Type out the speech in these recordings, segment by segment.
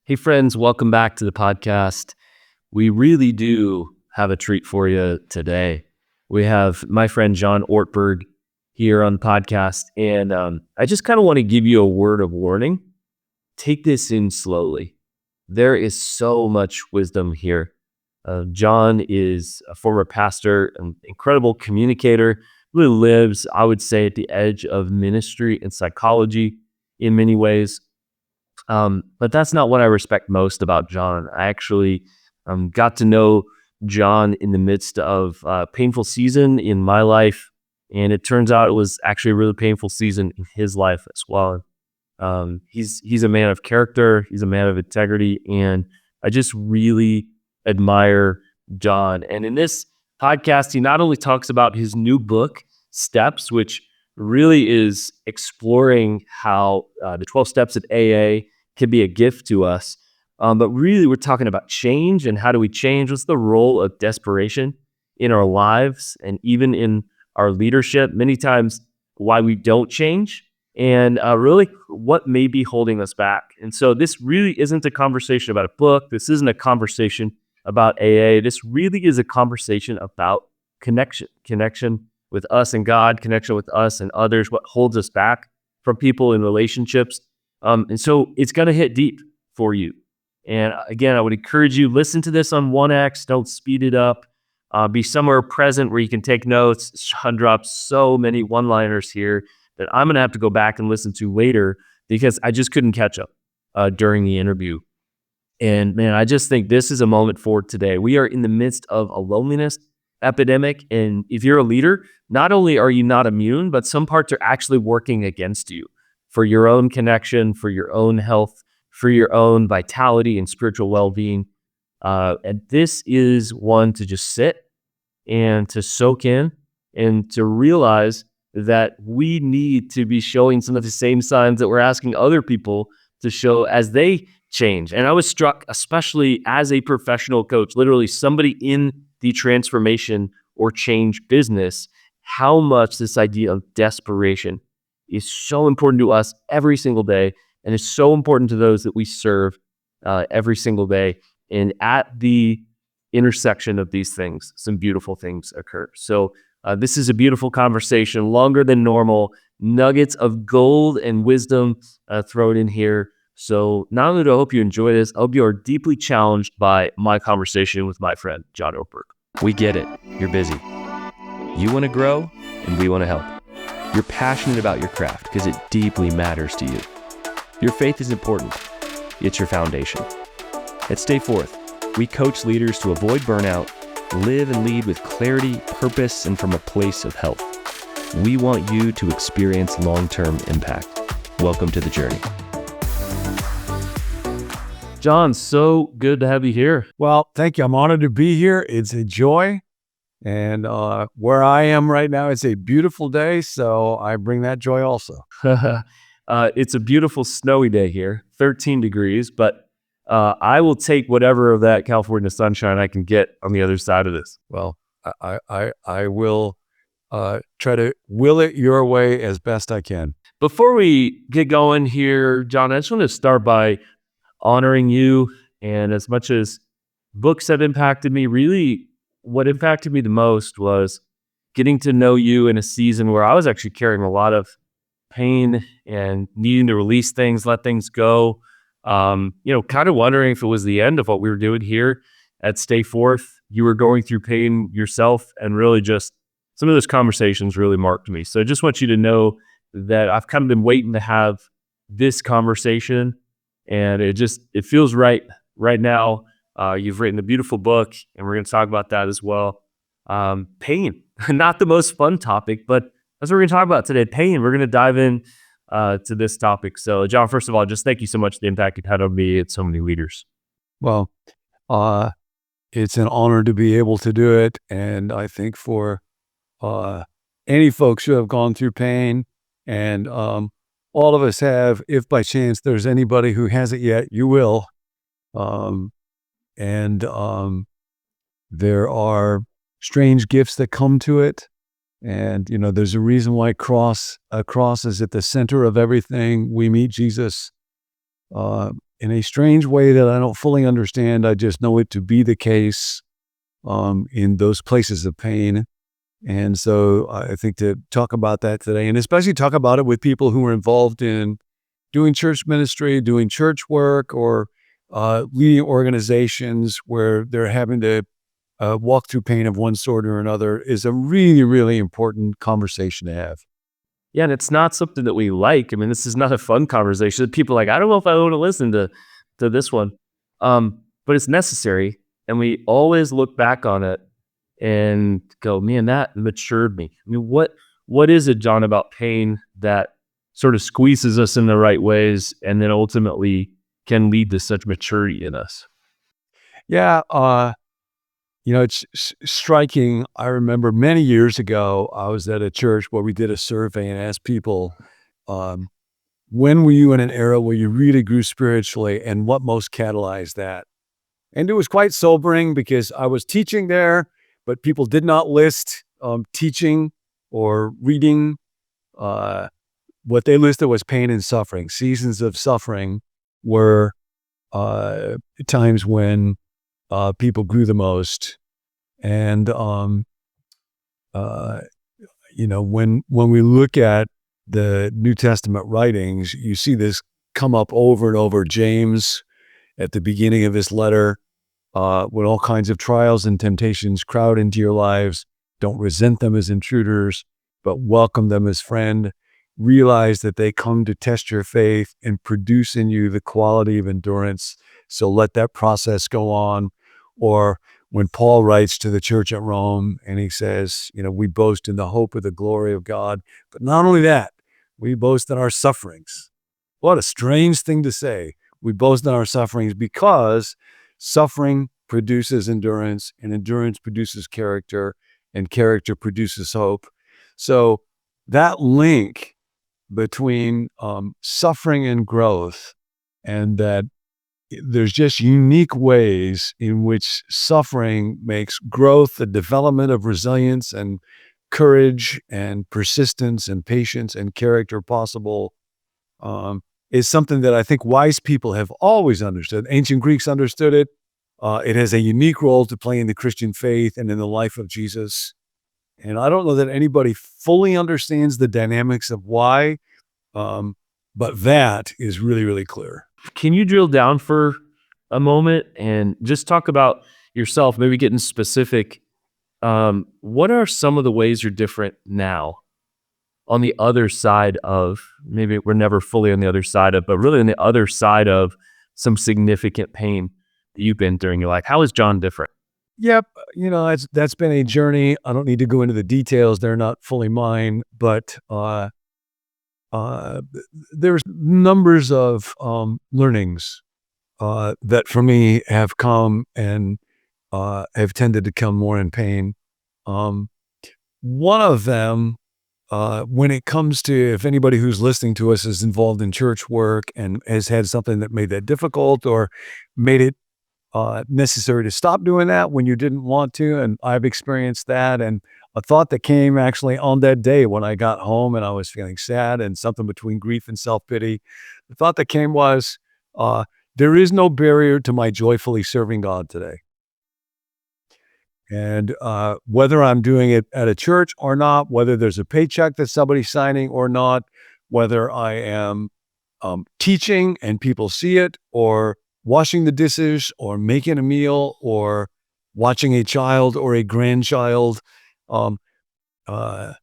Hey, friends, welcome back to the podcast. We really do have a treat for you today. We have my friend John Ortberg here on the podcast, and I just kind of want to give you a word of warning. Take this in slowly. There is so much wisdom here. John is a former pastor, an incredible communicator, really lives, I would say, at the edge of ministry and psychology in many ways. But that's not what I respect most about John. I actually got to know John in the midst of a painful season in my life. And it turns out it was actually a really painful season in his life as well. He's a man of character. He's a man of integrity. And I just really admire John. And in this podcast, he not only talks about his new book, Steps, which really is exploring how the 12 steps at AA can be a gift to us. But really, we're talking about change and how do we change? What's the role of desperation in our lives and even in our leadership? Many times, why we don't change and really what may be holding us back. And so this really isn't a conversation about a book. This isn't a conversation about AA. This really is a conversation about connection with us and God, connection with us and others, what holds us back from people in relationships. And so it's going to hit deep for you. And again, I would encourage you, listen to this on 1X, don't speed it up. Be somewhere present where you can take notes. Sean drops so many one-liners here that I'm going to have to go back and listen to later because I just couldn't catch up during the interview. And man, I just think this is a moment for today. We are in the midst of a loneliness epidemic. And if you're a leader, not only are you not immune, but some parts are actually working against you for your own connection, for your own health, for your own vitality and spiritual well-being. And this is one to just sit and to soak in and to realize that we need to be showing some of the same signs that we're asking other people to show as they change. And I was struck, especially as a professional coach, literally somebody in the transformation or change business, how much this idea of desperation is so important to us every single day, and it's so important to those that we serve every single day. And at the intersection of these things, some beautiful things occur. So this is a beautiful conversation, longer than normal, nuggets of gold and wisdom thrown in here. So not only do I hope you enjoy this, I hope you are deeply challenged by my conversation with my friend, John Ortberg. We get it. You're busy. You want to grow, and we want to help. You're passionate about your craft because it deeply matters to you. Your faith is important. It's your foundation. At Stay Forth, we coach leaders to avoid burnout, live and lead with clarity, purpose, and from a place of health. We want you to experience long-term impact. Welcome to the journey. John, so good to have you here. Well, thank you. I'm honored to be here. It's a joy. And where I am right now, it's a beautiful day, so I bring that joy also. It's a beautiful snowy day here, 13 degrees, but I will take whatever of that California sunshine I can get on the other side of this. Well, I will try to will it your way as best I can. Before we get going here, John, I just want to start by honoring you. And as much as books have impacted me, really what impacted me the most was getting to know you in a season where I was actually carrying a lot of pain and needing to release things, let things go. Kind of wondering if it was the end of what we were doing here at Stay Forth. You were going through pain yourself, and really just some of those conversations really marked me. So I just want you to know that I've kind of been waiting to have this conversation, and it feels right now. You've written a beautiful book, and we're going to talk about that as well. Pain, not the most fun topic, but that's what we're going to talk about today. Pain. We're going to dive in to this topic. So, John, first of all, just thank you so much for the impact you've had on me and so many leaders. Well, it's an honor to be able to do it, and I think for any folks who have gone through pain, and all of us have, if by chance there's anybody who hasn't yet, you will. There are strange gifts that come to it. And, there's a reason why a cross is at the center of everything. We meet Jesus in a strange way that I don't fully understand. I just know it to be the case in those places of pain. And so I think to talk about that today, and especially talk about it with people who are involved in doing church ministry, doing church work, or leading organizations where they're having to walk through pain of one sort or another, is a really, really important conversation to have. Yeah, and it's not something that we like. I mean, this is not a fun conversation. People are like, I don't know if I want to listen to this one. But it's necessary. And we always look back on it and go, man, that matured me. I mean, what is it, John, about pain that sort of squeezes us in the right ways and then ultimately can lead to such maturity in us? Yeah, it's striking. I remember many years ago, I was at a church where we did a survey and asked people, um, when were you in an era where you really grew spiritually, and what most catalyzed that? And it was quite sobering because I was teaching there, but people did not list teaching or reading. What they listed was pain and suffering. Seasons of suffering were times when people grew the most. And when we look at the New Testament writings, you see this come up over and over. James, at the beginning of his letter, when all kinds of trials and temptations crowd into your lives, don't resent them as intruders, but welcome them as friend. Realize that they come to test your faith and produce in you the quality of endurance. So let that process go on. Or when Paul writes to the church at Rome and he says, we boast in the hope of the glory of God. But not only that, we boast in our sufferings. What a strange thing to say. We boast in our sufferings because suffering produces endurance, and endurance produces character, and character produces hope. So that link between suffering and growth, and that there's just unique ways in which suffering makes growth, the development of resilience and courage and persistence and patience and character possible, is something that I think wise people have always understood. Ancient Greeks understood it. It has a unique role to play in the Christian faith and in the life of Jesus. And I don't know that anybody fully understands the dynamics of why, but that is really, really clear. Can you drill down for a moment and just talk about yourself, maybe getting specific? What are some of the ways you're different now on the other side of, maybe we're never fully on the other side of, but really on the other side of some significant pain that you've been during your life? How is John different? Yep. That's been a journey. I don't need to go into the details. They're not fully mine, but there's numbers of learnings that for me have come and have tended to come more in pain. One of them, when it comes to, if anybody who's listening to us is involved in church work and has had something that made that difficult or made it necessary to stop doing that when you didn't want to, and I've experienced that. And a thought that came actually on that day when I got home and I was feeling sad and something between grief and self-pity, the thought that came was, there is no barrier to my joyfully serving God today. And whether I'm doing it at a church or not, whether there's a paycheck that somebody's signing or not, whether I am teaching and people see it, or washing the dishes, or making a meal, or watching a child or a grandchild, um, uh,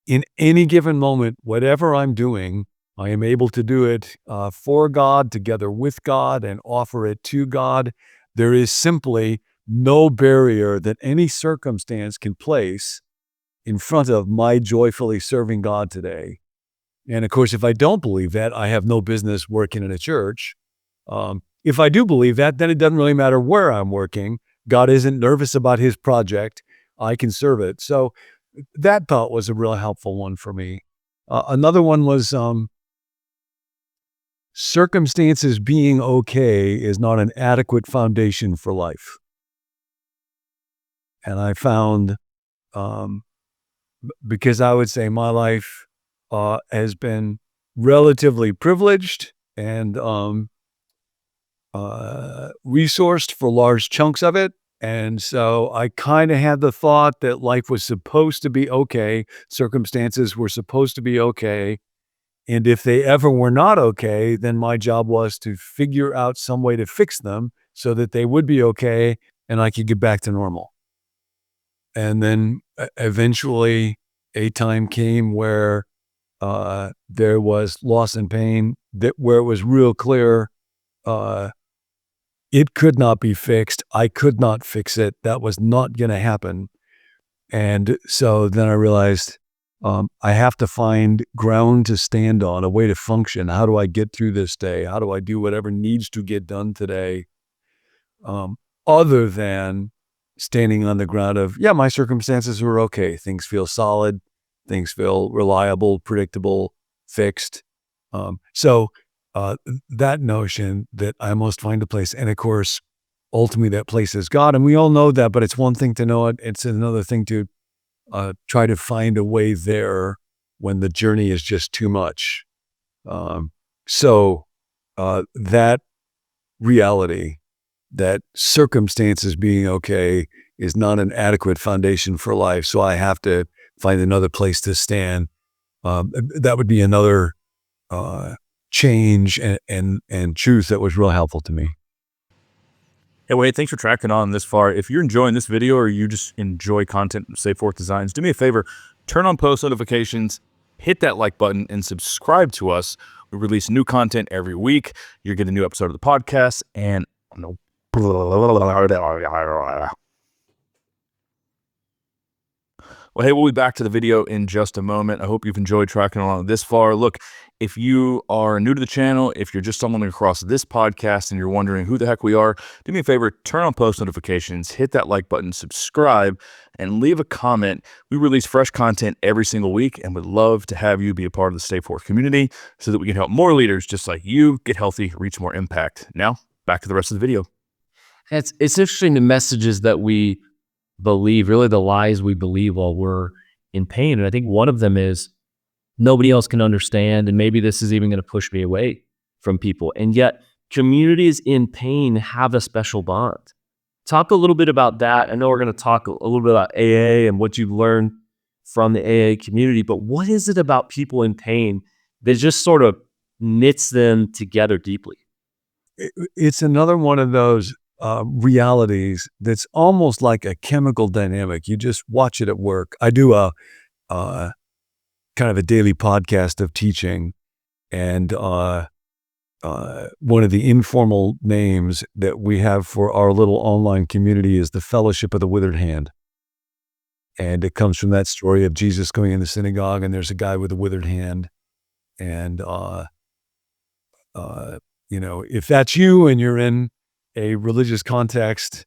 in any given moment, whatever I'm doing, I am able to do it for God, together with God, and offer it to God. There is simply no barrier that any circumstance can place in front of my joyfully serving God today. And of course, if I don't believe that, I have no business working in a church. If I do believe that, then it doesn't really matter where I'm working. God isn't nervous about his project. I can serve it. So that thought was a real helpful one for me. Another one was circumstances being okay is not an adequate foundation for life. And I found, because I would say my life has been relatively privileged, and resourced for large chunks of it. And so I kind of had the thought that life was supposed to be okay. Circumstances were supposed to be okay. And if they ever were not okay, then my job was to figure out some way to fix them so that they would be okay and I could get back to normal. And then eventually a time came where there was loss and pain, where it was real clear it could not be fixed. I could not fix it. That was not going to happen. And so then I realized I have to find ground to stand on, a way to function. How do I get through this day? How do I do whatever needs to get done today? Other than standing on the ground of, yeah, my circumstances were okay. Things feel solid. Things feel reliable, predictable, fixed. So that notion that I must find a place, and of course, ultimately that place is God, and we all know that, but it's one thing to know it. It's another thing to try to find a way there when the journey is just too much. So that reality, that circumstances being okay is not an adequate foundation for life. So I have to find another place to stand. That would be another change and truth that was real helpful to me. Hey, Wade, thanks for tracking on this far. If you're enjoying this video or you just enjoy content from Stay Forth Designs, do me a favor, turn on post notifications, hit that like button, and subscribe to us. We release new content every week. You're getting a new episode of the podcast, and well, hey, we'll be back to the video in just a moment. I hope you've enjoyed tracking along this far. Look, if you are new to the channel, if you're just stumbling across this podcast and you're wondering who the heck we are, do me a favor, turn on post notifications, hit that like button, subscribe, and leave a comment. We release fresh content every single week and would love to have you be a part of the Stay Forth community so that we can help more leaders just like you get healthy, reach more impact. Now, back to the rest of the video. It's interesting, the messages that we believe, really the lies we believe while we're in pain. And I think one of them is nobody else can understand, and maybe this is even going to push me away from people. And yet communities in pain have a special bond. Talk a little bit about that. I know we're going to talk a little bit about AA and what you've learned from the AA community, but what is it about people in pain that just sort of knits them together deeply? It's another one of those realities that's almost like a chemical dynamic. You just watch it at work. I do a kind of a daily podcast of teaching, and one of the informal names that we have for our little online community is the Fellowship of the Withered Hand. And it comes from that story of Jesus going in the synagogue, and there's a guy with a withered hand. And, if that's you and you're in a religious context,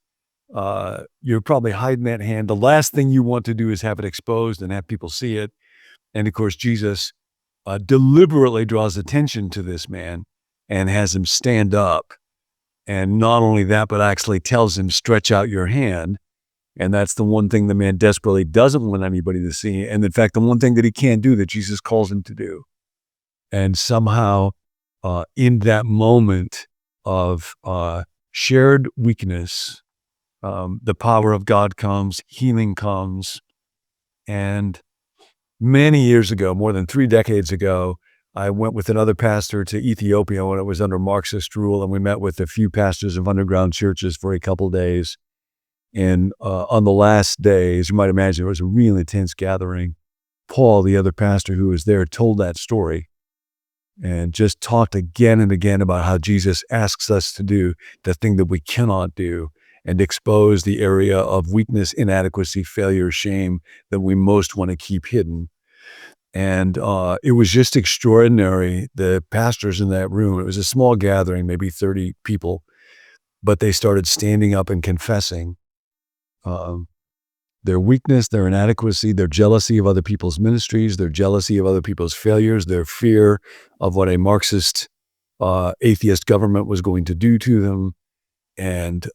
you're probably hiding that hand. The last thing you want to do is have it exposed and have people see it. And of course, Jesus deliberately draws attention to this man and has him stand up. And not only that, but actually tells him, stretch out your hand. And that's the one thing the man desperately doesn't want anybody to see. And in fact, the one thing that he can't do that Jesus calls him to do. And somehow in that moment of shared weakness, the power of God comes, healing comes. And many years ago, more than 3 decades ago, I went with another pastor to Ethiopia when it was under Marxist rule, and we met with a few pastors of underground churches for a couple of days. And on the last day, as you might imagine, it was a real intense gathering. Paul, the other pastor who was there, told that story and just talked again and again about how Jesus asks us to do the thing that we cannot do and expose the area of weakness, inadequacy, failure, shame that we most want to keep hidden. And it was just extraordinary. The pastors in that room, it was a small gathering, maybe 30 people, but they started standing up and confessing their weakness, their inadequacy, their jealousy of other people's ministries, their jealousy of other people's failures, their fear of what a Marxist atheist government was going to do to them. And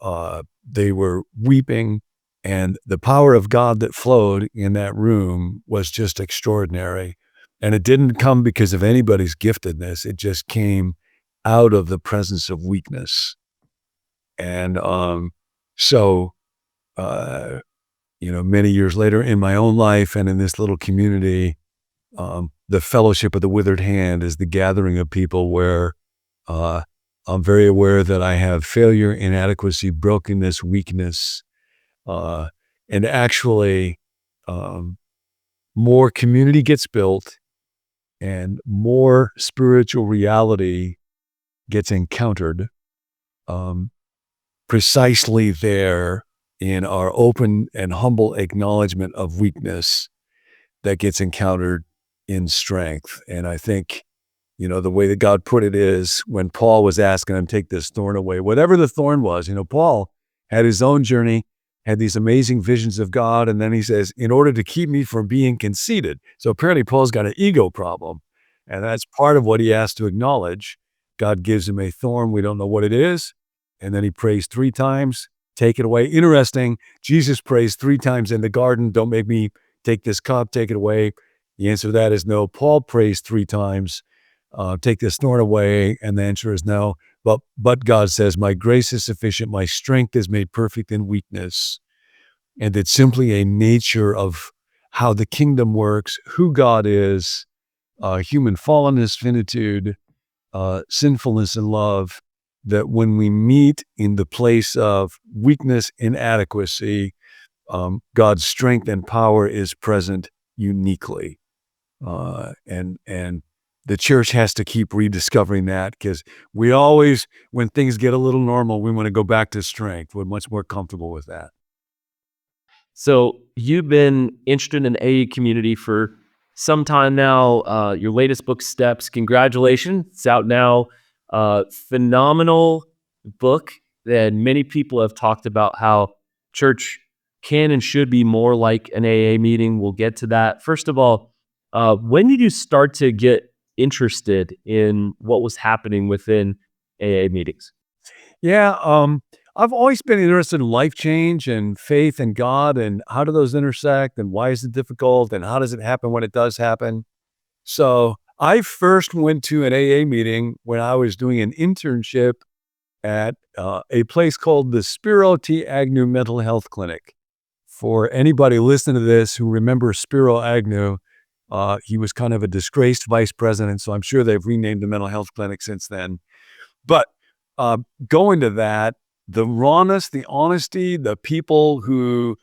they were weeping, and the power of God that flowed in that room was just extraordinary. And it didn't come because of anybody's giftedness. It just came out of the presence of weakness. And so, many years later in my own life and in this little community, the fellowship of the withered hand is the gathering of people where I'm very aware that I have failure, inadequacy, brokenness, weakness, and actually more community gets built and more spiritual reality gets encountered precisely there in our open and humble acknowledgement of weakness that gets encountered in strength. And I think, the way that God put it is when Paul was asking him, take this thorn away, whatever the thorn was, Paul had his own journey, had these amazing visions of God. And then he says, in order to keep me from being conceited. So apparently Paul's got an ego problem. And that's part of what he has to acknowledge. God gives him a thorn. We don't know what it is. And then he prays 3 times, take it away. Interesting. Jesus prays 3 times in the garden. Don't make me take this cup, take it away. The answer to that is no. Paul prays 3 times, take this thorn away. And the answer is no. But God says, my grace is sufficient. My strength is made perfect in weakness. And it's simply a nature of how the kingdom works, who God is, human fallenness, finitude, sinfulness, and love, that when we meet in the place of weakness, inadequacy, God's strength and power is present uniquely. And the church has to keep rediscovering that, because we always, when things get a little normal, we want to go back to strength. We're much more comfortable with that. So you've been interested in the AA community for some time now. Your latest book, Steps, congratulations. It's out now. Phenomenal book that many people have talked about how church can and should be more like an AA meeting. We'll get to that. First of all, when did you start to get interested in what was happening within AA meetings? Yeah, I've always been interested in life change and faith and God and how do those intersect and why is it difficult and how does it happen when it does happen. So I first went to an AA meeting when I was doing an internship at a place called the Spiro T. Agnew Mental Health Clinic. For anybody listening to this who remembers Spiro Agnew, he was kind of a disgraced vice president, so I'm sure they've renamed the mental health clinic since then. But going to that, the rawness, the honesty, the people who,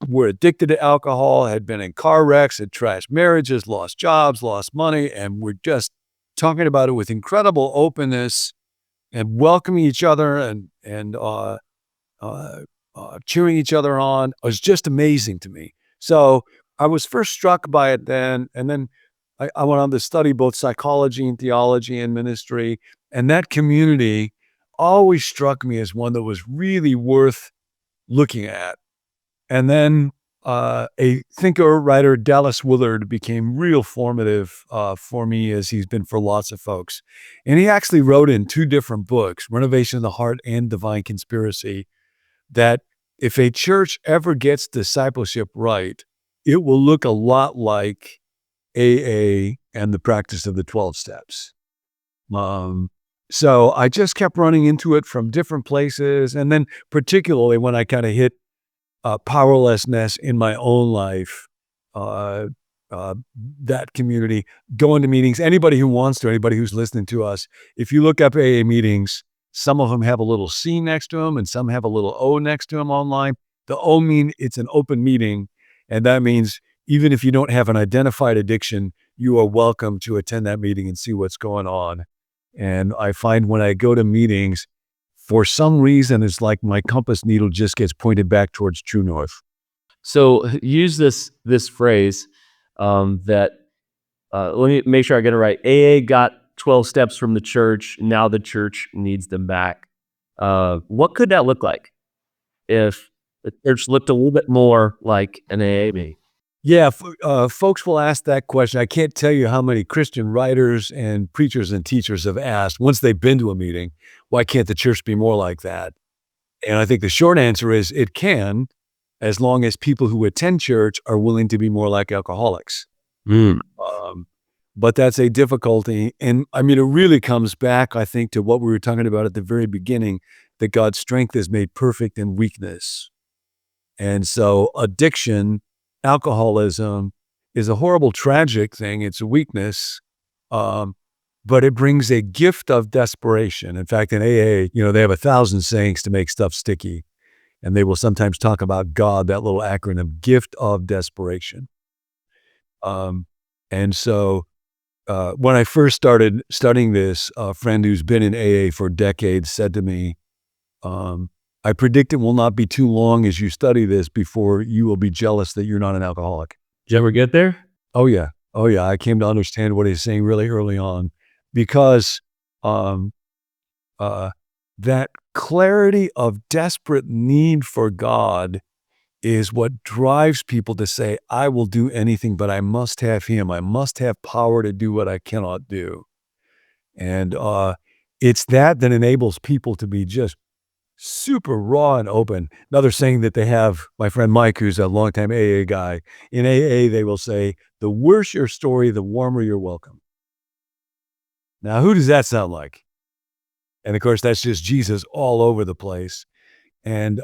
were addicted to alcohol, had been in car wrecks, had trashed marriages, lost jobs, lost money, and were just talking about it with incredible openness and welcoming each other and cheering each other on. It was just amazing to me. So I was first struck by it then, and then I went on to study both psychology and theology and ministry, and that community always struck me as one that was really worth looking at. And then a thinker, writer, Dallas Willard, became real formative for me, as he's been for lots of folks. And he actually wrote in 2 different books, Renovation of the Heart and Divine Conspiracy, that if a church ever gets discipleship right, it will look a lot like AA and the practice of the 12 steps. So I just kept running into it from different places. And then particularly when I kind of hit powerlessness in my own life, that community, going to meetings, anybody who wants to, anybody who's listening to us, if you look up AA meetings, some of them have a little C next to them and some have a little O next to them online. The O mean it's an open meeting. And that means even if you don't have an identified addiction, you are welcome to attend that meeting and see what's going on. And I find when I go to meetings, for some reason, it's like my compass needle just gets pointed back towards true north. So use this phrase that, let me make sure I get it right. AA got 12 steps from the church. Now the church needs them back. What could that look like if the church looked a little bit more like an AA meeting? Yeah, folks will ask that question. I can't tell you how many Christian writers and preachers and teachers have asked, once they've been to a meeting, why can't the church be more like that? And I think the short answer is it can, as long as people who attend church are willing to be more like alcoholics. but that's a difficulty. And I mean, it really comes back, I think, to what we were talking about at the very beginning, that God's strength is made perfect in weakness. And so addiction, alcoholism is a horrible, tragic thing. It's a weakness, but it brings a gift of desperation. In fact, in AA, they have 1,000 sayings to make stuff sticky. And they will sometimes talk about God, that little acronym, gift of desperation. And so when I first started studying this, a friend who's been in AA for decades said to me, I predict it will not be too long as you study this before you will be jealous that you're not an alcoholic. Did you ever get there? Oh, yeah. Oh, yeah. I came to understand what he's saying really early on, because that clarity of desperate need for God is what drives people to say, I will do anything, but I must have him. I must have power to do what I cannot do. And it's that enables people to be just super raw and open. Another saying that they have, my friend Mike, who's a longtime AA guy, in AA, they will say, the worse your story, the warmer your welcome. Now, who does that sound like? And of course, that's just Jesus all over the place. And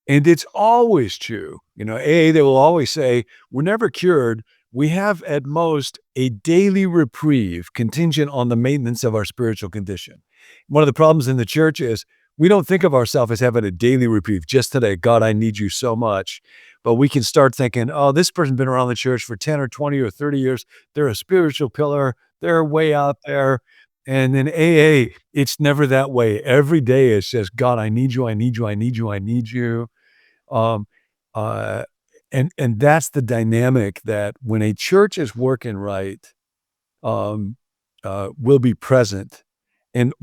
it's always true. AA, they will always say, we're never cured. We have at most a daily reprieve contingent on the maintenance of our spiritual condition. One of the problems in the church is we don't think of ourselves as having a daily reprieve. Just today, God, I need you so much. But we can start thinking, oh, this person's been around the church for 10 or 20 or 30 years. They're a spiritual pillar. They're way out there. And in AA, it's never that way. Every day it's just, God, I need you, I need you, I need you, I need you. And that's the dynamic that when a church is working right, will be present. And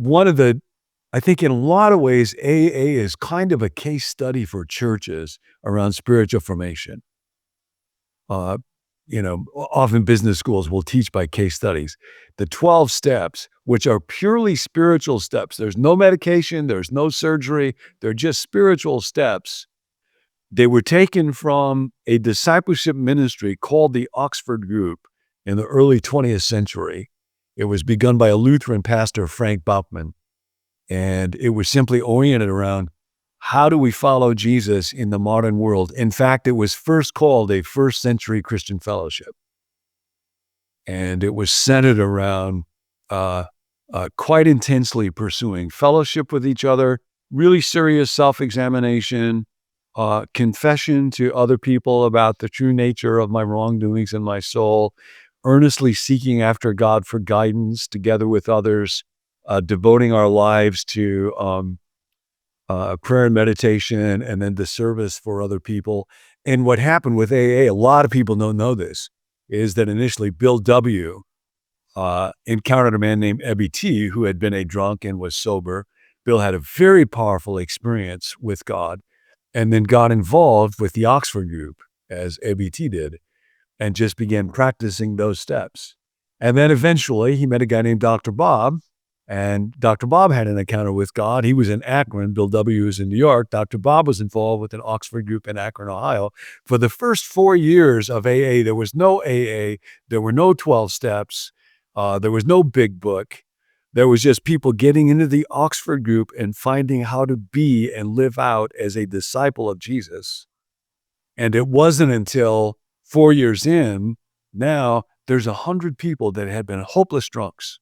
I think in a lot of ways, AA is kind of a case study for churches around spiritual formation. Often business schools will teach by case studies. The 12 steps, which are purely spiritual steps. There's no medication, there's no surgery, they're just spiritual steps. They were taken from a discipleship ministry called the Oxford Group in the early 20th century. It was begun by a Lutheran pastor, Frank Bauchman. And it was simply oriented around how do we follow Jesus in the modern world? In fact, it was first called a first century Christian fellowship. And it was centered around quite intensely pursuing fellowship with each other, really serious self-examination, confession to other people about the true nature of my wrongdoings in my soul, earnestly seeking after God for guidance together with others, devoting our lives to prayer and meditation, and then the service for other people. And what happened with AA, a lot of people don't know this, is that initially Bill W. Encountered a man named Ebby T., who had been a drunk and was sober. Bill had a very powerful experience with God, and then got involved with the Oxford Group, as Ebby T. did, and just began practicing those steps. And then eventually he met a guy named Dr. Bob, and Dr. Bob had an encounter with God. He was in Akron. Bill W. was in New York. Dr. Bob was involved with an Oxford Group in Akron, Ohio. For the first 4 years of AA, there was no AA. There were no 12 steps. There was no big book. There was just people getting into the Oxford Group and finding how to be and live out as a disciple of Jesus. And it wasn't until 4 years in, now there's 100 people that had been hopeless drunks.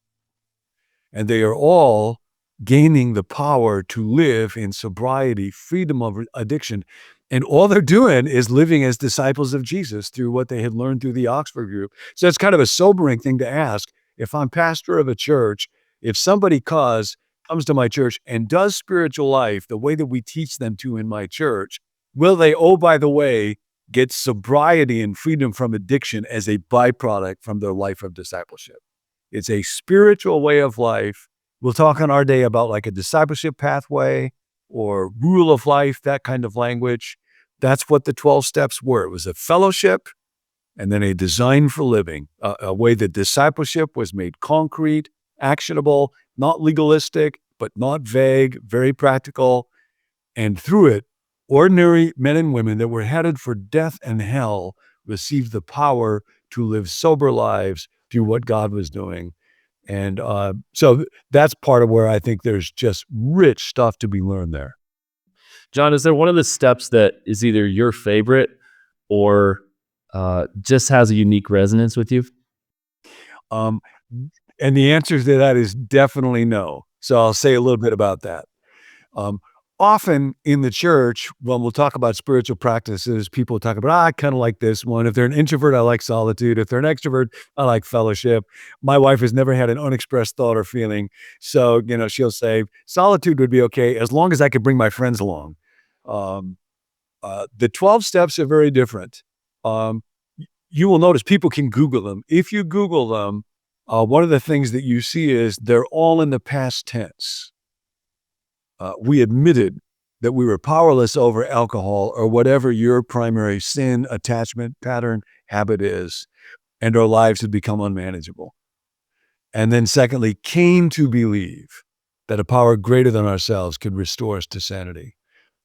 And they are all gaining the power to live in sobriety, freedom of addiction. And all they're doing is living as disciples of Jesus through what they had learned through the Oxford Group. So it's kind of a sobering thing to ask. If I'm pastor of a church, if somebody comes to my church and does spiritual life the way that we teach them to in my church, will they, oh, by the way, get sobriety and freedom from addiction as a byproduct from their life of discipleship? It's a spiritual way of life. We'll talk on our day about like a discipleship pathway or rule of life, that kind of language. That's what the 12 steps were. It was a fellowship and then a design for living, a way that discipleship was made concrete, actionable, not legalistic, but not vague, very practical. And through it, ordinary men and women that were headed for death and hell received the power to live sober lives, to what God was doing. And so that's part of where I think there's just rich stuff to be learned there. John, is there one of the steps that is either your favorite or just has a unique resonance with you? And the answer to that is definitely no. So I'll say a little bit about that. Um, Often in the church, when we'll talk about spiritual practices, people talk about, I kind of like this one. If they're an introvert, I like solitude. If they're an extrovert, I like fellowship. My wife has never had an unexpressed thought or feeling. So, she'll say, solitude would be okay as long as I could bring my friends along. The 12 steps are very different. You will notice people can Google them. If you Google them, one of the things that you see is they're all in the past tense. We admitted that we were powerless over alcohol or whatever your primary sin, attachment, pattern, habit is, and our lives had become unmanageable. And then secondly, came to believe that a power greater than ourselves could restore us to sanity.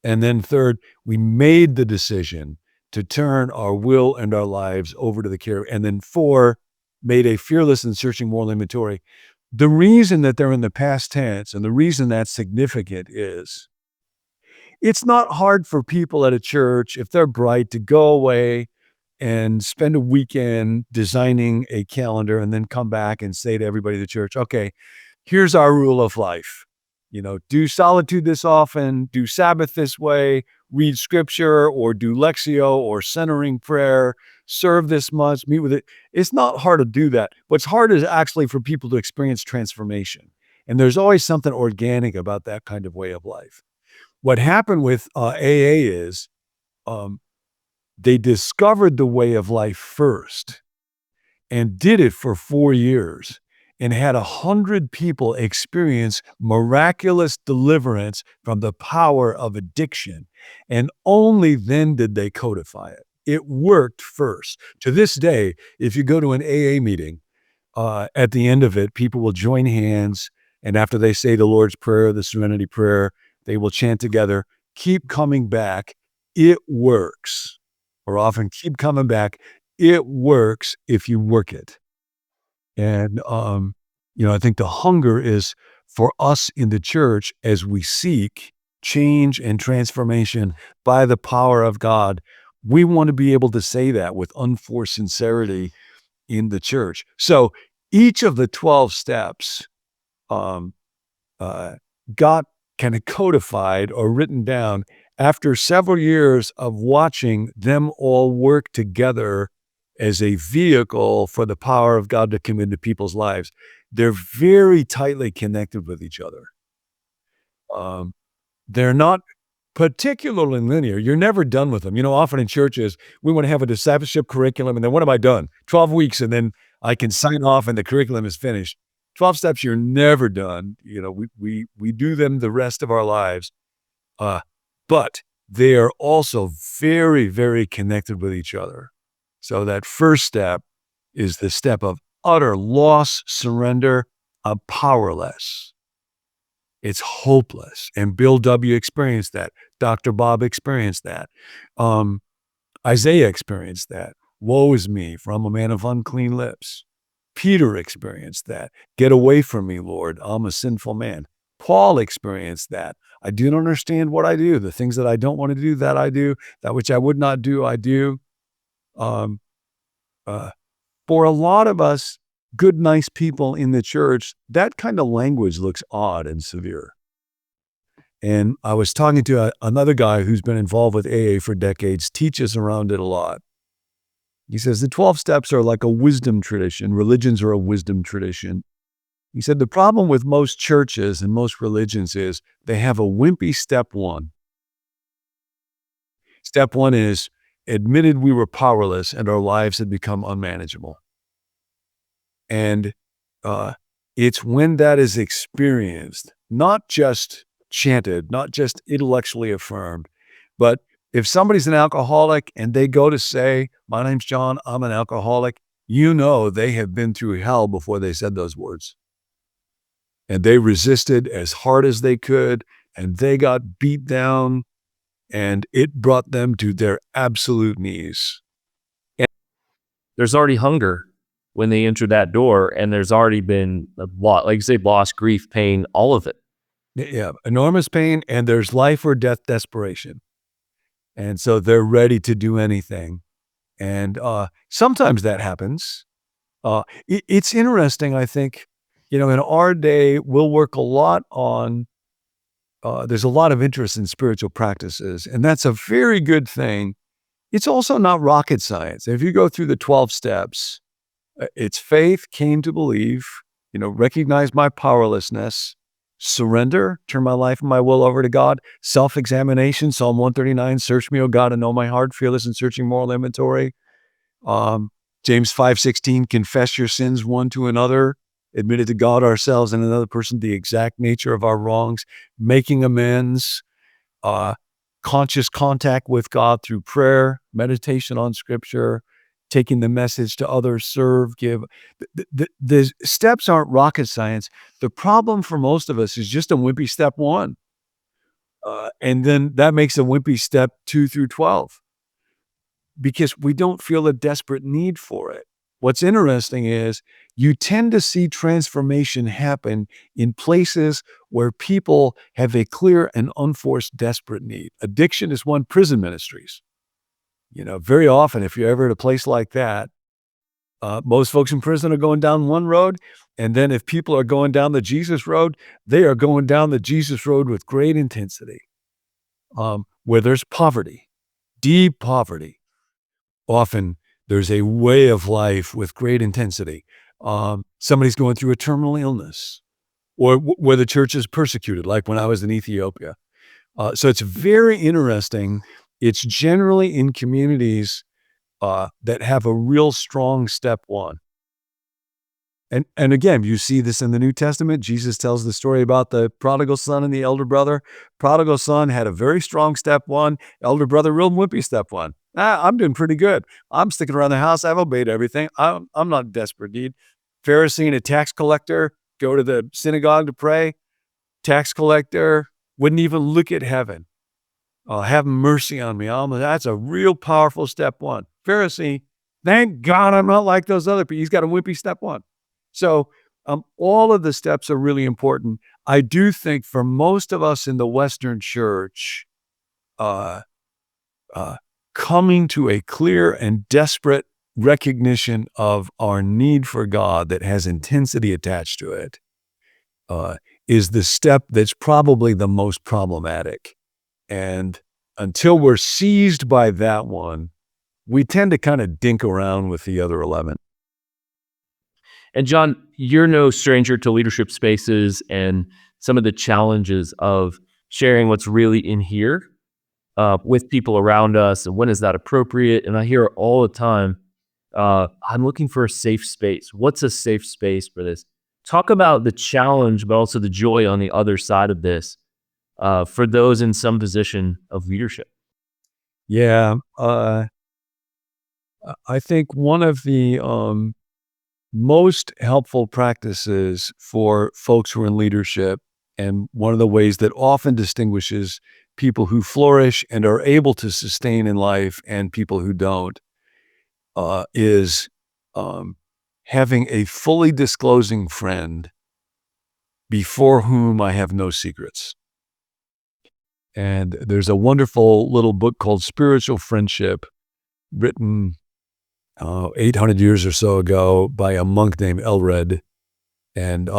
And then third, we made the decision to turn our will and our lives over to the care. And then four, made a fearless and searching moral inventory. The reason that they're in the past tense and the reason that's significant is it's not hard for people at a church, if they're bright, to go away and spend a weekend designing a calendar and then come back and say to everybody at the church, okay, here's our rule of life. Do solitude this often, do Sabbath this way, read scripture or do Lectio or centering prayer, serve this much, meet with it. It's not hard to do that. What's hard is actually for people to experience transformation. And there's always something organic about that kind of way of life. What happened with AA is they discovered the way of life first and did it for 4 years and had 100 people experience miraculous deliverance from the power of addiction. And only then did they codify it. It worked first. To this day, if you go to an AA meeting, at the end of it, people will join hands. And after they say the Lord's Prayer, the Serenity Prayer, they will chant together, keep coming back. It works. Or often keep coming back. It works if you work it. And, I think the hunger is for us in the church as we seek change and transformation by the power of God. We want to be able to say that with unforced sincerity in the church. So each of the 12 steps got kind of codified or written down after several years of watching them all work together as a vehicle for the power of God to come into people's lives. They're very tightly connected with each other. They're not particularly linear. You're never done with them. Often in churches, we want to have a discipleship curriculum, and then what am I done? 12 weeks, and then I can sign off and the curriculum is finished. 12 steps, you're never done. We do them the rest of our lives. But they are also very, very connected with each other. So that first step is the step of utter loss, surrender. I'm powerless. It's hopeless. And Bill W. experienced that. Dr. Bob experienced that. Isaiah experienced that. Woe is me, for I'm a man of unclean lips. Peter experienced that. Get away from me, Lord. I'm a sinful man. Paul experienced that. I do not understand what I do. The things that I don't want to do, that I do. That which I would not do, I do. For a lot of us, good, nice people in the church, that kind of language looks odd and severe. And I was talking to another guy who's been involved with AA for decades, teaches around it a lot. He says the 12 steps are like a wisdom tradition. Religions are a wisdom tradition. He said the problem with most churches and most religions is they have a wimpy step one. Step one is admitted we were powerless and our lives had become unmanageable. And it's when that is experienced, not just chanted, not just intellectually affirmed, but if somebody's an alcoholic and they go to say, my name's John, I'm an alcoholic, they have been through hell before they said those words. And they resisted as hard as they could, and they got beat down, and it brought them to their absolute knees. There's already hunger. when they enter that door, and there's already been a lot, like you say, loss, grief, pain, all of it. Yeah, enormous pain, and there's life or death desperation. And so they're ready to do anything. And sometimes that happens. It's interesting, I think, in our day, we'll work a lot on, there's a lot of interest in spiritual practices, and that's a very good thing. It's also not rocket science. If you go through the 12 steps, it's faith, came to believe, recognize my powerlessness, surrender, turn my life and my will over to God, self-examination, Psalm 139, search me, O God, and know my heart, fearless and searching moral inventory. James 5:16, confess your sins one to another, admit it to God, ourselves, and another person, the exact nature of our wrongs, making amends, conscious contact with God through prayer, meditation on scripture, taking the message to others, serve, give. The steps aren't rocket science. The problem for most of us is just a wimpy step 1. And then that makes a wimpy step 2 through 12 because we don't feel a desperate need for it. What's interesting is you tend to see transformation happen in places where people have a clear and unforced desperate need. Addiction is one, prison ministries. Very often, if you're ever at a place like that, most folks in prison are going down one road. And then if people are going down the Jesus road, they are going down the Jesus road with great intensity, where there's poverty, deep poverty. Often there's a way of life with great intensity. Somebody's going through a terminal illness, or where the church is persecuted, like when I was in Ethiopia. So it's very interesting. It's generally in communities that have a real strong step 1. And again, you see this in the New Testament. Jesus tells the story about the prodigal son and the elder brother. Prodigal son had a very strong step 1. Elder brother, real wimpy step 1. I'm doing pretty good. I'm sticking around the house. I've obeyed everything. I'm not in desperate need. Pharisee and a tax collector go to the synagogue to pray. Tax collector wouldn't even look at heaven. Have mercy on me. That's a real powerful step 1. Pharisee, thank God I'm not like those other people. He's got a wimpy step 1. So all of the steps are really important. I do think for most of us in the Western church, coming to a clear and desperate recognition of our need for God that has intensity attached to it is the step that's probably the most problematic. And until we're seized by that one, we tend to kind of dink around with the other 11. And John, you're no stranger to leadership spaces and some of the challenges of sharing what's really in here with people around us, and when is that appropriate? And I hear it all the time, I'm looking for a safe space. What's a safe space for this? Talk about the challenge, but also the joy on the other side of this for those in some position of leadership. Yeah, I think one of the most helpful practices for folks who are in leadership, and one of the ways that often distinguishes people who flourish and are able to sustain in life and people who don't, is having a fully disclosing friend before whom I have no secrets. And there's a wonderful little book called Spiritual Friendship, written 800 years or so ago by a monk named Elred. And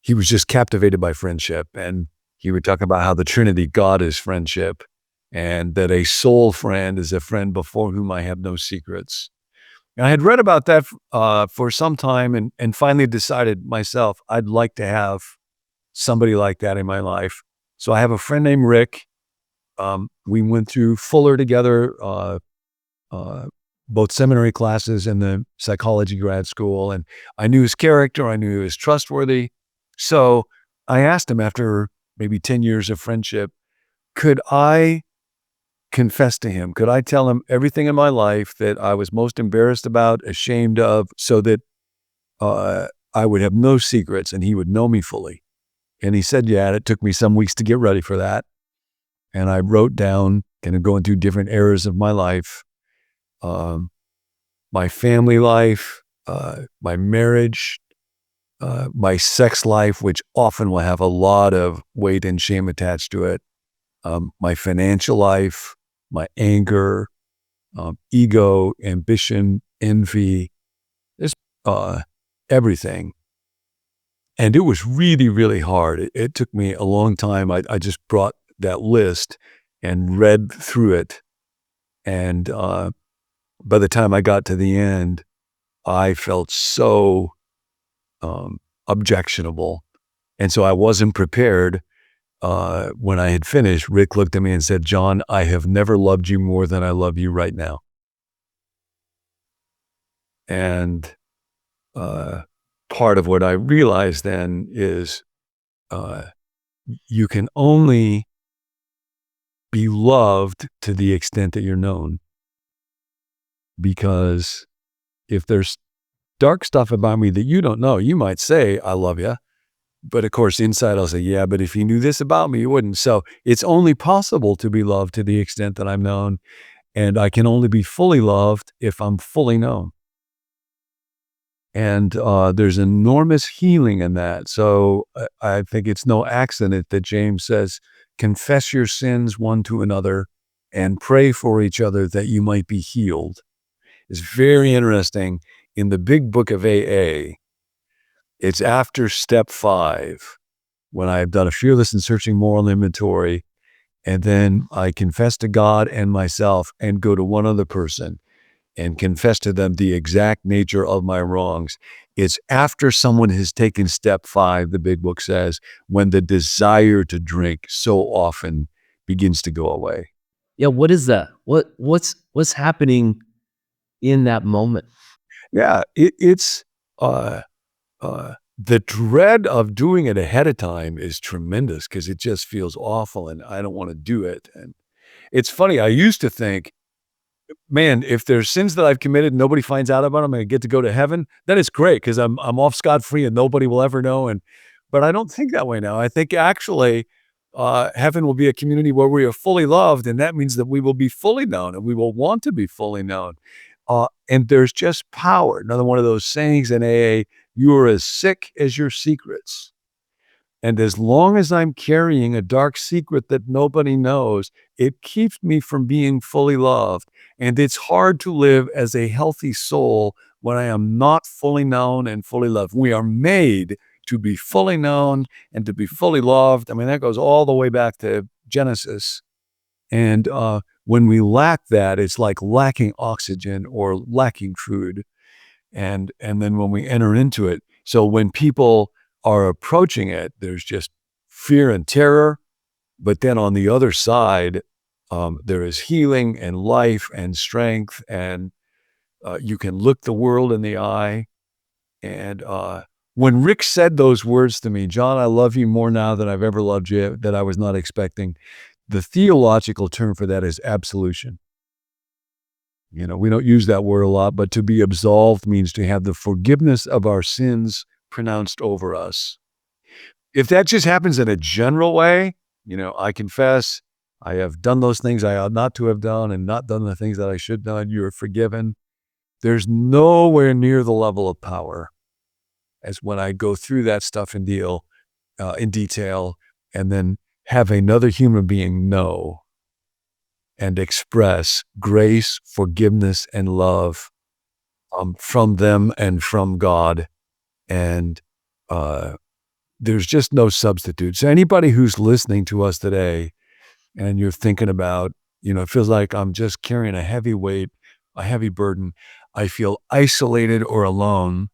he was just captivated by friendship. And he would talk about how the Trinity, God is friendship, and that a soul friend is a friend before whom I have no secrets. And I had read about that for some time and finally decided myself I'd like to have somebody like that in my life. So I have a friend named Rick. We went through Fuller together, both seminary classes and the psychology grad school. And I knew his character. I knew he was trustworthy. So I asked him after maybe 10 years of friendship, could I confess to him? Could I tell him everything in my life that I was most embarrassed about, ashamed of, so that I would have no secrets and he would know me fully? And he said, yeah. And it took me some weeks to get ready for that. And I wrote down, kind of going through different eras of my life, my family life, my marriage, my sex life, which often will have a lot of weight and shame attached to it, my financial life, my anger, ego, ambition, envy, just everything. And it was really, really hard. It took me a long time. I just brought that list and read through it. And by the time I got to the end, I felt so objectionable. And so I wasn't prepared. When I had finished, Rick looked at me and said, "John, I have never loved you more than I love you right now." And part of what I realized then is you can only be loved to the extent that you're known. Because if there's dark stuff about me that you don't know, you might say, "I love you." But of course, inside I'll say, "Yeah, but if you knew this about me, you wouldn't." So it's only possible to be loved to the extent that I'm known. And I can only be fully loved if I'm fully known. And there's enormous healing in that. So I think it's no accident that James says, "Confess your sins one to another and pray for each other that you might be healed." It's very interesting. In the big book of AA, it's after step 5, when I've done a fearless and searching moral inventory, and then I confess to God and myself and go to one other person and confess to them the exact nature of my wrongs. It's after someone has taken step 5, the big book says, when the desire to drink so often begins to go away. Yeah, what is that? What's happening in that moment? Yeah, it's the dread of doing it ahead of time is tremendous because it just feels awful and I don't want to do it. And it's funny, I used to think, man, if there's sins that I've committed and nobody finds out about them and I get to go to heaven, then it's great because I'm off scot-free and nobody will ever know. But I don't think that way now. I think actually heaven will be a community where we are fully loved, and that means that we will be fully known and we will want to be fully known. And there's just power. Another one of those sayings in AA, "You are as sick as your secrets." And as long as I'm carrying a dark secret that nobody knows, it keeps me from being fully loved. And it's hard to live as a healthy soul when I am not fully known and fully loved. We are made to be fully known and to be fully loved. I mean, that goes all the way back to Genesis. And when we lack that, it's like lacking oxygen or lacking food. And then when we enter into it, so when people are approaching it, there's just fear and terror. But then on the other side, there is healing and life and strength, and you can look the world in the eye. And when Rick said those words to me, "John, I love you more now than I've ever loved you," that I was not expecting, the theological term for that is absolution. You know, we don't use that word a lot, but to be absolved means to have the forgiveness of our sins pronounced over us. If that just happens in a general way, I confess I have done those things I ought not to have done and not done the things that I should have done. You are forgiven. There's nowhere near the level of power as when I go through that stuff in detail and then have another human being know and express grace, forgiveness, and love from them and from God. And there's just no substitute. So anybody who's listening to us today and you're thinking about, it feels like I'm just carrying a heavy weight, a heavy burden. I feel isolated or alone.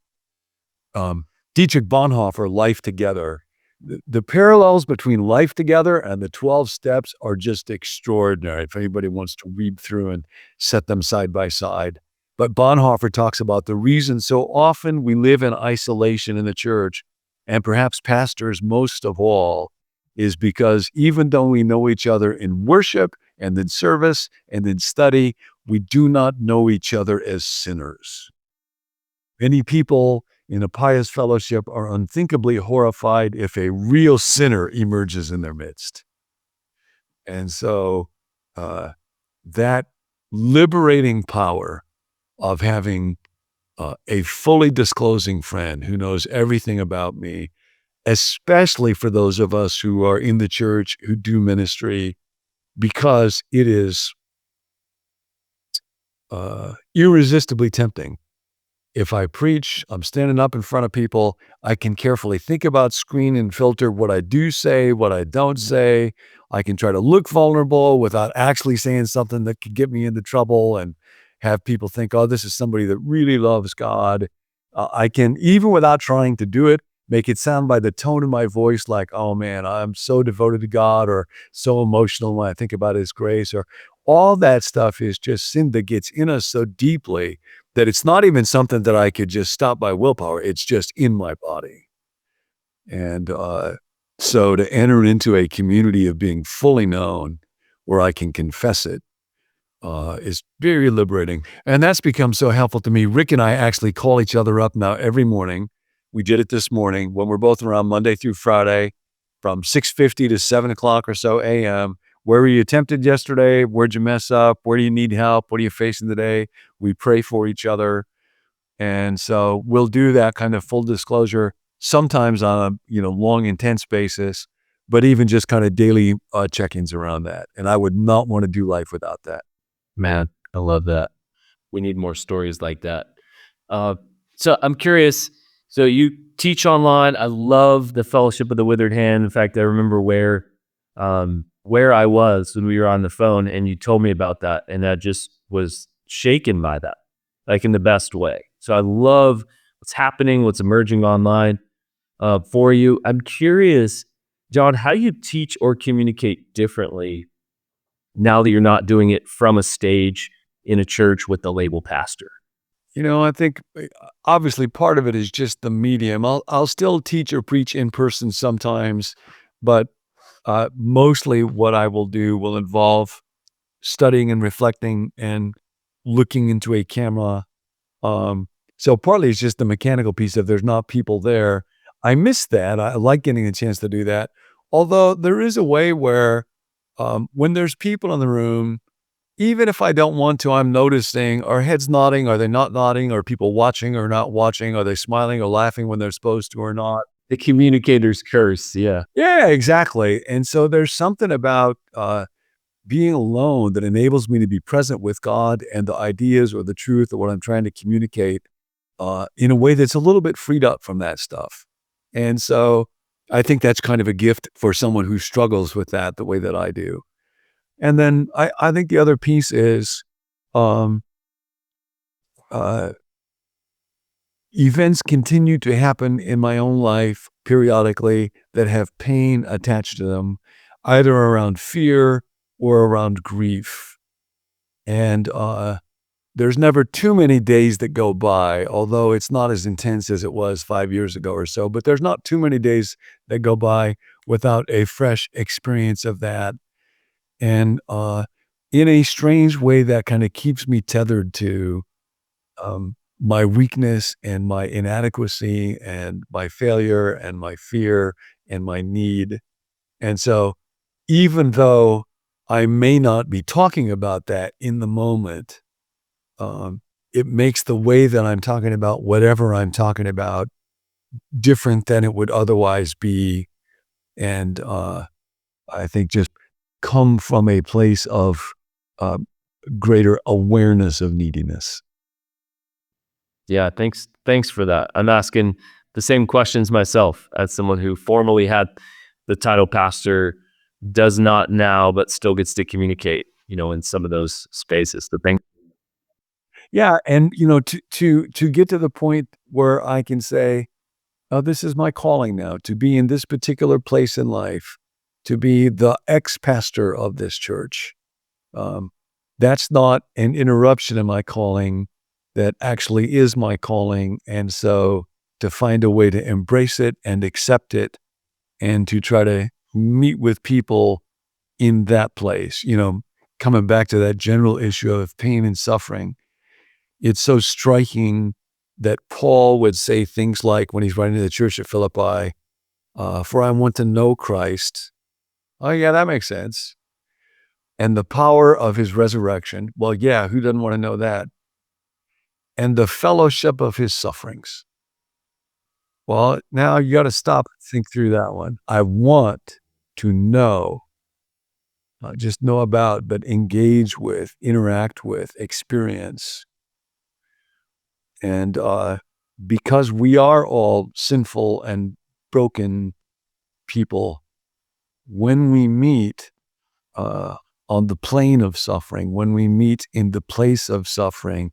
Dietrich Bonhoeffer, Life Together. The parallels between Life Together and the 12 steps are just extraordinary if anybody wants to read through and set them side by side. But Bonhoeffer talks about the reason so often we live in isolation in the church, and perhaps pastors most of all, is because even though we know each other in worship and in service and in study, we do not know each other as sinners. Many people in a pious fellowship are unthinkably horrified if a real sinner emerges in their midst. And so that liberating power of having a fully disclosing friend who knows everything about me, especially for those of us who are in the church, who do ministry, because it is irresistibly tempting. If I preach, I'm standing up in front of people, I can carefully think about, screen and filter what I do say, what I don't say. I can try to look vulnerable without actually saying something that could get me into trouble and have people think, oh, this is somebody that really loves God. I can, even without trying to do it, make it sound by the tone of my voice like, oh man, I'm so devoted to God, or so emotional when I think about His grace, or all that stuff is just sin that gets in us so deeply that it's not even something that I could just stop by willpower. It's just in my body. And so to enter into a community of being fully known where I can confess it is very liberating. And that's become so helpful to me. Rick and I actually call each other up now every morning. We did it this morning when we're both around Monday through Friday from 6:50 to 7 o'clock or so a.m. Where were you tempted yesterday? Where'd you mess up? Where do you need help? What are you facing today? We pray for each other. And so we'll do that kind of full disclosure, sometimes on a long, intense basis, but even just kind of daily check-ins around that. And I would not want to do life without that. Man, I love that. We need more stories like that. So I'm curious. So you teach online. I love the Fellowship of the Withered Hand. In fact, I remember where I was when we were on the phone, and you told me about that, and I just was shaken by that, like in the best way. So I love what's happening, what's emerging online for you. I'm curious, John, how you teach or communicate differently now that you're not doing it from a stage in a church with the label pastor. I think obviously part of it is just the medium. I'll still teach or preach in person sometimes, but mostly what I will do will involve studying and reflecting and looking into a camera. So partly it's just the mechanical piece of there's not people there. I miss that. I like getting a chance to do that. Although there is a way where when there's people in the room, even if I don't want to, I'm noticing, are heads nodding? Are they not nodding? Are people watching or not watching? Are they smiling or laughing when they're supposed to or not? The communicator's curse, yeah. Yeah, exactly. And so there's something about being alone that enables me to be present with God and the ideas or the truth or what I'm trying to communicate in a way that's a little bit freed up from that stuff. And so I think that's kind of a gift for someone who struggles with that the way that I do. And then I think the other piece is events continue to happen in my own life periodically that have pain attached to them, either around fear or around grief. And there's never too many days that go by, although it's not as intense as it was 5 years ago or so, but there's not too many days that go by without a fresh experience of that. And in a strange way, that kind of keeps me tethered to my weakness and my inadequacy and my failure and my fear and my need. And so even though I may not be talking about that in the moment, it makes the way that I'm talking about whatever I'm talking about different than it would otherwise be. And I think just come from a place of greater awareness of neediness. Yeah, thanks for that. I'm asking the same questions myself as someone who formerly had the title pastor, does not now, but still gets to communicate, in some of those spaces. So thank. Yeah, and to get to the point where I can say, oh, this is my calling now, to be in this particular place in life, to be the ex-pastor of this church. That's not an interruption in my calling. That actually is my calling. And so to find a way to embrace it and accept it and to try to meet with people in that place, coming back to that general issue of pain and suffering, it's so striking that Paul would say things like when he's writing to the church at Philippi, for I want to know Christ. Oh yeah, that makes sense. And the power of his resurrection. Well, yeah, who doesn't want to know that? and the fellowship of his sufferings. Well, now you got to stop and think through that one. I want to know, not just know about, but engage with, interact with, experience. And because we are all sinful and broken people, when we meet on the plane of suffering, when we meet in the place of suffering,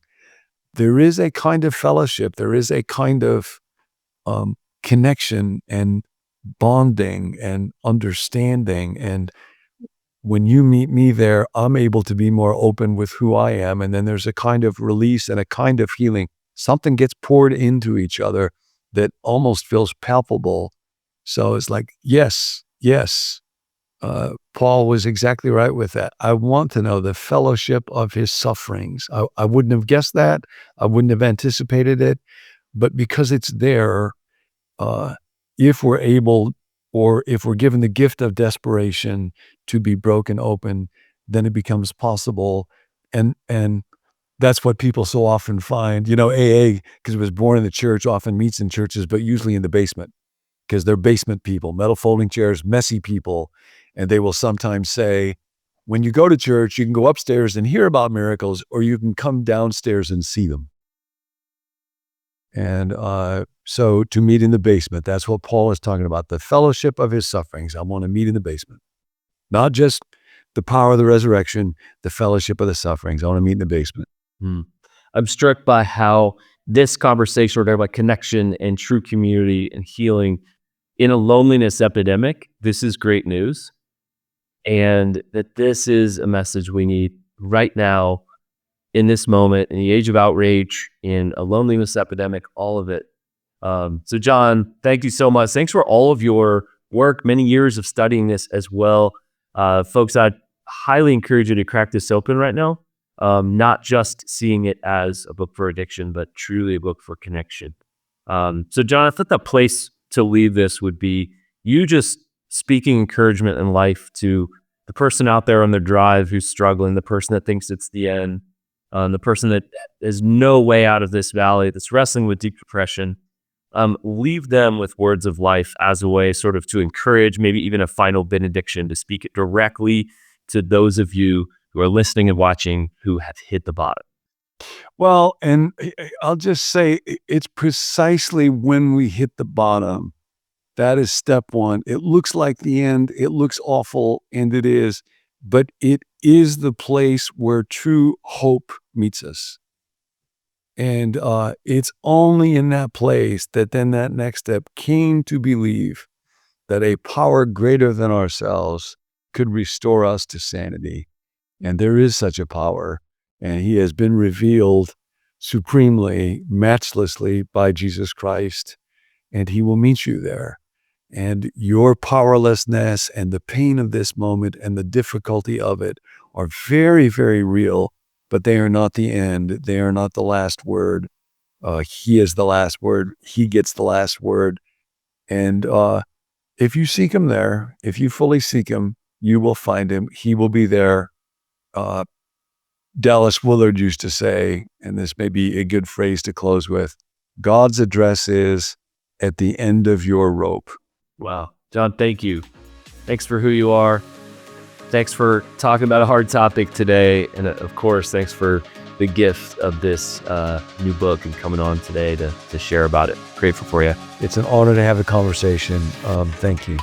there is a kind of fellowship, there is a kind of connection and bonding and understanding. And when you meet me there, I'm able to be more open with who I am. And then there's a kind of release and a kind of healing. Something gets poured into each other that almost feels palpable. So it's like, yes. Paul was exactly right with that. I want to know the fellowship of his sufferings. I wouldn't have guessed that. I wouldn't have anticipated it. But because it's there, if we're able, or if we're given the gift of desperation to be broken open, then it becomes possible. And that's what people so often find. AA, because it was born in the church, often meets in churches, but usually in the basement, because they're basement people, metal folding chairs, messy people. And they will sometimes say, when you go to church, you can go upstairs and hear about miracles, or you can come downstairs and see them. And so to meet in the basement, that's what Paul is talking about, the fellowship of his sufferings. I want to meet in the basement. Not just the power of the resurrection, the fellowship of the sufferings. I want to meet in the basement. I'm struck by how this conversation, we're talking about connection and true community and healing in a loneliness epidemic. This is great news. And that this is a message we need right now, in this moment, in the age of outrage, in a loneliness epidemic, all of it. So John, thank you so much. Thanks for all of your work, many years of studying this as well. Folks, I'd highly encourage you to crack this open right now. Not just seeing it as a book for addiction, but truly a book for connection. So John, I thought the place to leave this would be you just speaking encouragement in life to the person out there on their drive who's struggling, the person that thinks it's the end, the person that has no way out of this valley, that's wrestling with deep depression. Leave them with words of life as a way sort of to encourage, maybe even a final benediction, to speak it directly to those of you who are listening and watching who have hit the bottom. Well, and I'll just say it's precisely when we hit the bottom. That is step one. It looks like the end. It looks awful, and it is. But it is the place where true hope meets us. And it's only in that place that then that next step came to believe that a power greater than ourselves could restore us to sanity. And there is such a power. And he has been revealed supremely, matchlessly by Jesus Christ. And he will meet you there. And your powerlessness and the pain of this moment and the difficulty of it are very, very real, but they are not the end. They are not the last word. He is the last word. He gets the last word. And if you seek him there, if you fully seek him, you will find him. He will be there. Dallas Willard used to say, and this may be a good phrase to close with, God's address is at the end of your rope. Wow. John, thank you. Thanks for who you are. Thanks for talking about a hard topic today. And of course, thanks for the gift of this new book and coming on today to share about it. Grateful for you. It's an honor to have a conversation. Thank you.